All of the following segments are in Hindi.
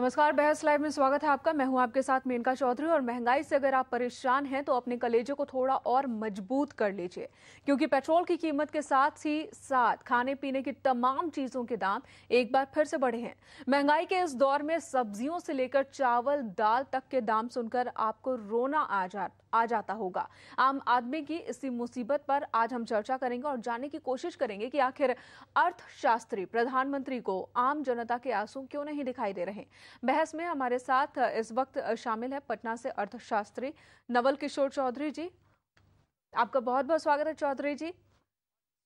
नमस्कार, बहस लाइव में स्वागत है आपका। मैं हूं आपके साथ मेनका चौधरी। और महंगाई से अगर आप परेशान हैं तो अपने कलेजे को थोड़ा और मजबूत कर लीजिए, क्योंकि पेट्रोल की कीमत के साथ ही साथ खाने पीने की तमाम चीजों के दाम एक बार फिर से बढ़े हैं। महंगाई के इस दौर में सब्जियों से लेकर चावल दाल तक के दाम सुनकर आपको रोना आ जाता होगा। आम आदमी की इसी मुसीबत पर आज हम चर्चा करेंगे और जानने की कोशिश करेंगे कि आखिर अर्थशास्त्री प्रधानमंत्री को आम जनता के आंसू क्यों नहीं दिखाई दे रहे। बहस में हमारे साथ इस वक्त शामिल है पटना से अर्थशास्त्री नवल किशोर चौधरी जी। आपका बहुत बहुत स्वागत है चौधरी जी।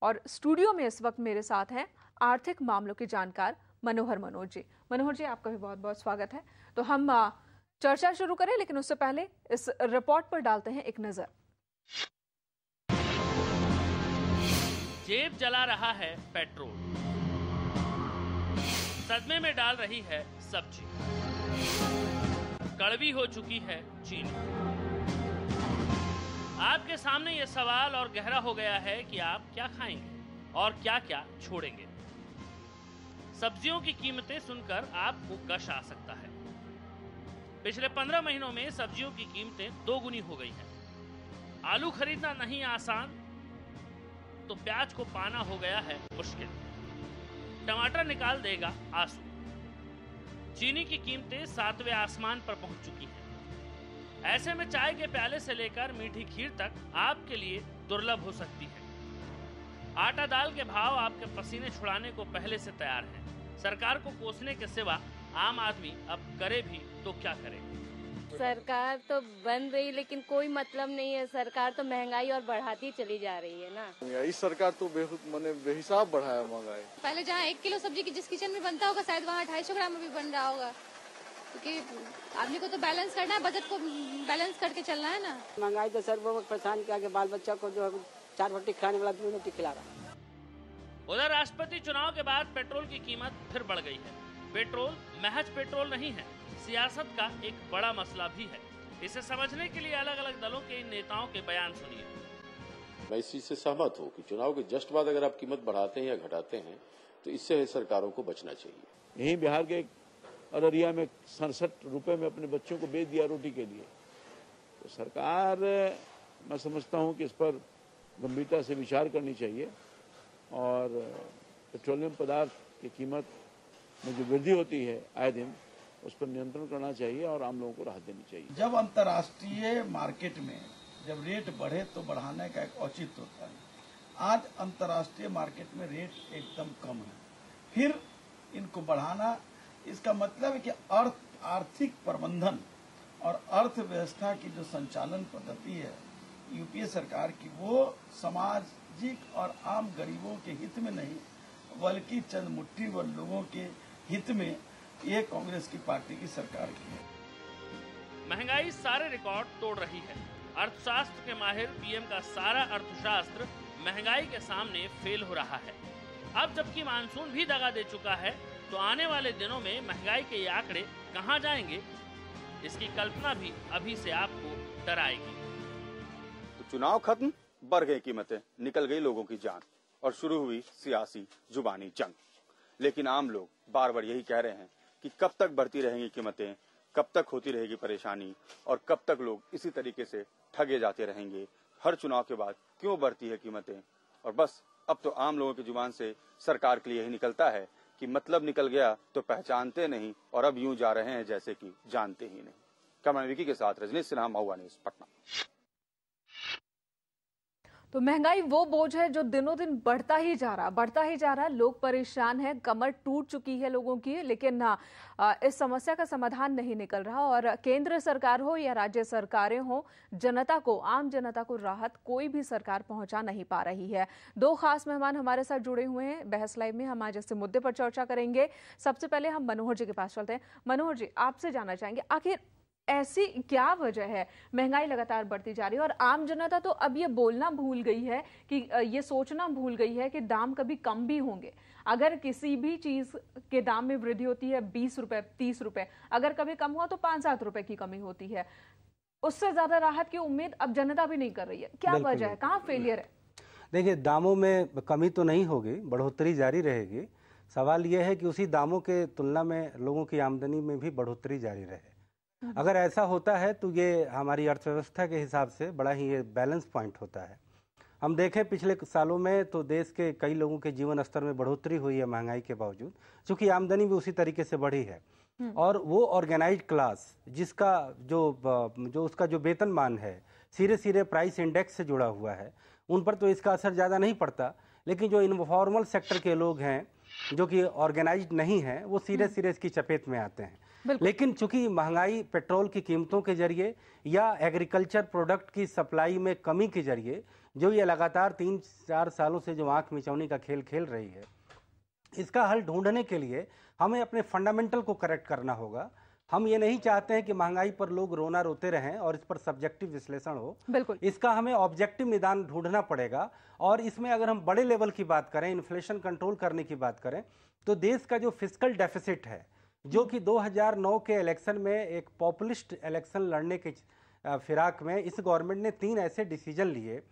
और स्टूडियो में इस वक्त मेरे साथ हैं आर्थिक मामलों के जानकार मनोहर जी। मनोहर जी, आपका भी बहुत बहुत स्वागत है। तो हम चर्चा शुरू करें, लेकिन उससे पहले इस रिपोर्ट पर डालते हैं एक नजर। जेब जला रहा है पेट्रोल, सदमे में डाल रही है सब्जी, कड़वी हो चुकी है चीनी। आपके सामने ये सवाल और गहरा हो गया है कि आप क्या खाएंगे और क्या क्या छोड़ेंगे। सब्जियों की कीमतें सुनकर आपको गश आ सकता है। पिछले 15 महीनों में सब्जियों की कीमतें दोगुनी हो गई हैं। आलू खरीदना नहीं आसान तो प्याज को पाना हो गया है मुश्किल। टमाटर निकाल देगा आंसू। चीनी की कीमतें 7वें आसमान पर पहुंच चुकी हैं। ऐसे में चाय के प्याले से लेकर मीठी खीर तक आपके लिए दुर्लभ हो सकती है। आटा दाल के भाव आपके पसीने छुड़ाने को पहले से तैयार हैं। सरकार को कोसने के सिवा आम आदमी अब करे भी तो क्या करे। सरकार तो बन रही, लेकिन कोई मतलब नहीं है। सरकार तो महंगाई और बढ़ाती चली जा रही है ना। इस सरकार तो बेहिसाब बढ़ाया महंगाई। पहले जहाँ 1 किलो सब्जी की जिस किचन में बनता होगा, शायद वहाँ 250 ग्राम में भी बन रहा होगा, क्योंकि आदमी को तो बैलेंस करना है, बजट को बैलेंस करके चलना है ना। महंगाई तो सर बहुत परेशान किया कि बाल बच्चा को जो 4 रोटी खाने वाला 2 रोटी खिला रहा है। उधर राष्ट्रपति चुनाव के बाद पेट्रोल की कीमत फिर बढ़ गई है। पेट्रोल महज पेट्रोल नहीं है, सियासत का एक बड़ा मसला भी है। इसे समझने के लिए अलग अलग दलों के इन नेताओं के बयान सुनिए। मैं इस चीज से सहमत हूँ कि चुनाव के जस्ट बाद अगर आप कीमत बढ़ाते हैं या घटाते हैं तो इससे सरकारों को बचना चाहिए। यही बिहार के अररिया में 67 रुपए में अपने बच्चों को बेच दिया रोटी के लिए। तो सरकार, मैं समझता हूँ कि इस पर गंभीरता से विचार करनी चाहिए और पेट्रोलियम पदार्थ की कीमत में जो वृद्धि होती है आए दिन, उस पर नियंत्रण करना चाहिए और आम लोगों को राहत देनी चाहिए। जब अंतर्राष्ट्रीय मार्केट में जब रेट बढ़े तो बढ़ाने का एक औचित्य होता है। आज अंतर्राष्ट्रीय मार्केट में रेट एकदम कम है, फिर इनको बढ़ाना, इसका मतलब है कि आर्थिक प्रबंधन और अर्थव्यवस्था की जो संचालन पद्धति है यूपीए सरकार की, वो सामाजिक और आम गरीबों के हित में नहीं बल्कि चंद मुट्ठी व लोगों के हित में ये कांग्रेस की पार्टी की सरकार की है। महंगाई सारे रिकॉर्ड तोड़ रही है। अर्थशास्त्र के माहिर पीएम का सारा अर्थशास्त्र महंगाई के सामने फेल हो रहा है। अब जबकि मानसून भी दगा दे चुका है, तो आने वाले दिनों में महंगाई के ये आंकड़े कहां जाएंगे, इसकी कल्पना भी अभी से आपको डराएगी। तो चुनाव खत्म, बढ़ गई कीमतें, निकल गई लोगों की जान और शुरू हुई सियासी जुबानी जंग। लेकिन आम लोग बार बार यही कह रहे हैं कि कब तक बढ़ती रहेंगी कीमतें, कब तक होती रहेगी परेशानी और कब तक लोग इसी तरीके से ठगे जाते रहेंगे। हर चुनाव के बाद क्यों बढ़ती है कीमतें। और बस अब तो आम लोगों की जुबान से सरकार के लिए यही निकलता है कि मतलब निकल गया तो पहचानते नहीं और अब यूं जा रहे हैं जैसे कि जानते ही नहीं। कैमरा विकी के साथ रजनीश सिन्हा, महुआ न्यूज, पटना। तो महंगाई वो बोझ है जो दिनों दिन बढ़ता ही जा रहा है। लोग परेशान हैं, कमर टूट चुकी है लोगों की, लेकिन इस समस्या का समाधान नहीं निकल रहा। और केंद्र सरकार हो या राज्य सरकारें हो, आम जनता को राहत कोई भी सरकार पहुंचा नहीं पा रही है। 2 खास मेहमान हमारे साथ जुड़े हुए हैं बहस लाइव में। हम आज इस मुद्दे पर चर्चा करेंगे। सबसे पहले हम मनोहर जी के पास चलते हैं। मनोहर जी, आपसे जानना चाहेंगे, आखिर ऐसी क्या वजह है महंगाई लगातार बढ़ती जा रही है और आम जनता तो अब ये बोलना भूल गई है कि ये सोचना भूल गई है कि दाम कभी कम भी होंगे। अगर किसी भी चीज के दाम में वृद्धि होती है 20 रुपए 30 रुपए, अगर कभी कम हुआ तो 5-7 रुपए की कमी होती है। उससे ज्यादा राहत की उम्मीद अब जनता भी नहीं कर रही है। क्या वजह है, कहाँ फेलियर है? देखिए, दामों में कमी तो नहीं होगी, बढ़ोतरी जारी रहेगी। सवाल ये है कि उसी दामों के तुलना में लोगों की आमदनी में भी बढ़ोतरी जारी रहे। अगर ऐसा होता है तो ये हमारी अर्थव्यवस्था के हिसाब से बड़ा ही ये बैलेंस पॉइंट होता है। हम देखें पिछले सालों में तो देश के कई लोगों के जीवन स्तर में बढ़ोतरी हुई है महंगाई के बावजूद, चूंकि आमदनी भी उसी तरीके से बढ़ी है। और वो ऑर्गेनाइज्ड क्लास जिसका जो उसका जो वेतनमान है सीधे सीधे प्राइस इंडेक्स से जुड़ा हुआ है, उन पर तो इसका असर ज़्यादा नहीं पड़ता, लेकिन जो इनफॉर्मल सेक्टर के लोग हैं जो कि ऑर्गेनाइज्ड नहीं हैं, वो सीधे सीधे इसकी चपेट में आते हैं। लेकिन चूंकि महंगाई पेट्रोल की कीमतों के जरिए या एग्रीकल्चर प्रोडक्ट की सप्लाई में कमी के जरिए जो ये लगातार 3-4 सालों से जो आंख मिचौनी का खेल खेल रही है, इसका हल ढूंढने के लिए हमें अपने फंडामेंटल को करेक्ट करना होगा। हम ये नहीं चाहते हैं कि महंगाई पर लोग रोना रोते रहें और इस पर सब्जेक्टिव विश्लेषण हो। बिल्कुल, इसका हमें ऑब्जेक्टिव निदान ढूंढना पड़ेगा। और इसमें अगर हम बड़े लेवल की बात करें, इन्फ्लेशन कंट्रोल करने की बात करें, तो देश का जो फिस्कल डेफिसिट है, जो कि 2009 के इलेक्शन में एक पॉपुलिस्ट इलेक्शन लड़ने के फिराक में इस गवर्नमेंट ने 3 ऐसे डिसीजन लिए,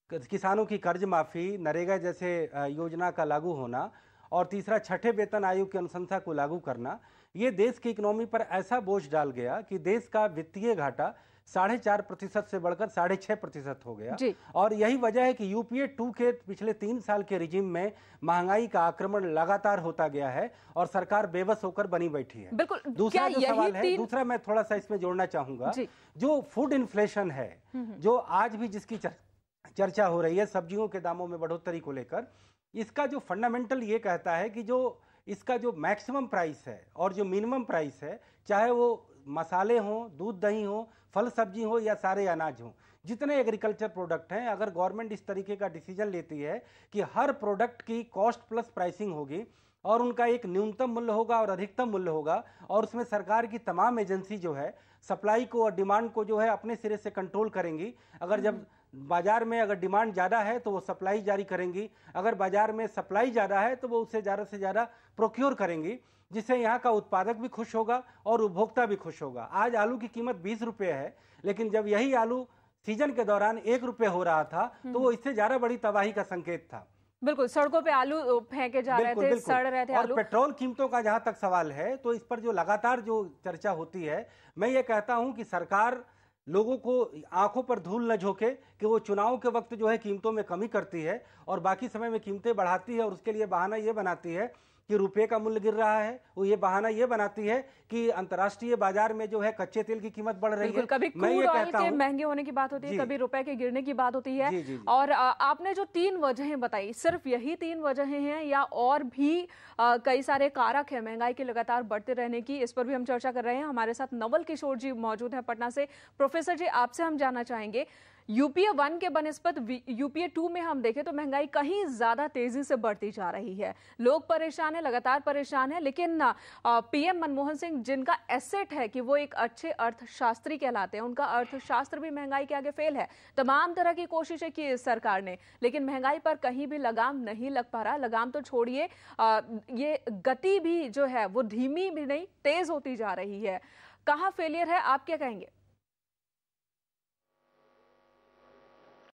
किसानों की कर्ज माफी, नरेगा जैसे योजना का लागू होना और तीसरा छठे वेतन आयोग की अनुशंसा को लागू करना। ये देश की इकोनॉमी पर ऐसा बोझ डाल गया कि देश का वित्तीय घाटा 4.5% से बढ़कर 6.5% हो गया। और यही वजह है कि यूपीए 2 के पिछले 3 साल के रिजीम में महंगाई का आक्रमण लगातार होता गया है और सरकार बेबस होकर बनी बैठी है। बिल्कुल, दूसरा जो सवाल है, दूसरा मैं थोड़ा सा इसमें जोड़ना चाहूंगा, जो फूड इन्फ्लेशन है, जो आज भी जिसकी चर्चा हो रही है सब्जियों के दामों में बढ़ोतरी को लेकर, इसका जो फंडामेंटल ये कहता है कि जो इसका जो मैक्सिमम प्राइस है और जो मिनिमम प्राइस है, चाहे वो मसाले हों, दूध दही हो, फल सब्जी हो या सारे अनाज हो, जितने एग्रीकल्चर प्रोडक्ट हैं, अगर गवर्नमेंट इस तरीके का डिसीजन लेती है कि हर प्रोडक्ट की कॉस्ट प्लस प्राइसिंग होगी और उनका एक न्यूनतम मूल्य होगा और अधिकतम मूल्य होगा, और उसमें सरकार की तमाम एजेंसी जो है सप्लाई को और डिमांड को जो है अपने सिरे से कंट्रोल करेंगी। अगर जब बाजार में अगर डिमांड ज़्यादा है तो वो सप्लाई जारी करेंगी, अगर बाजार में सप्लाई ज़्यादा है तो वो उससे ज़्यादा से ज़्यादा प्रोक्योर करेंगी, जिससे यहाँ का उत्पादक भी खुश होगा और उपभोक्ता भी खुश होगा। आज आलू की कीमत 20 रुपये है, लेकिन जब यही आलू सीजन के दौरान 1 रुपये हो रहा था तो वो इससे ज़्यादा बड़ी तबाही का संकेत था। बिल्कुल, सड़कों पे आलू फेंके जा रहे थे, सड़ रहे थे आलू। और पेट्रोल कीमतों का जहां तक सवाल है, तो इस पर जो लगातार जो चर्चा होती है, मैं ये कहता हूं कि सरकार लोगों को आंखों पर धूल न झोंके कि वो चुनाव के वक्त जो है कीमतों में कमी करती है और बाकी समय में कीमतें बढ़ाती है, और उसके लिए बहाना ये बनाती है कि रुपए का मूल्य गिर रहा है। वो ये बहाना ये बनाती है कि अंतर्राष्ट्रीय बाजार में जो है कच्चे तेल की कीमत बढ़ रही है। कभी क्रूड ऑयल के महंगे होने की बात होती है, कभी रुपए के गिरने की बात होती है। जी। और आपने जो 3 वजहें बताई, सिर्फ यही 3 वजहें हैं या और भी कई सारे कारक हैं महंगाई के लगातार बढ़ते रहने की? इस पर भी हम चर्चा कर रहे हैं। हमारे साथ नवल किशोर जी मौजूद हैं पटना से। प्रोफेसर जी, आपसे हम जानना चाहेंगे, यूपीए 1 के बनस्पत यूपीए 2 में हम देखें तो महंगाई कहीं ज्यादा तेजी से बढ़ती जा रही है। लोग परेशान है, लगातार परेशान है, लेकिन पीएम मनमोहन सिंह जिनका एसेट है कि वो एक अच्छे अर्थशास्त्री कहलाते हैं, उनका अर्थशास्त्र भी महंगाई के आगे फेल है। तमाम तरह की कोशिशें की इस सरकार ने, लेकिन महंगाई पर कहीं भी लगाम नहीं लग पा रहा। लगाम तो छोड़िए, ये गति भी जो है वो धीमी भी नहीं, तेज होती जा रही है। कहाँ फेलियर है, आप क्या कहेंगे?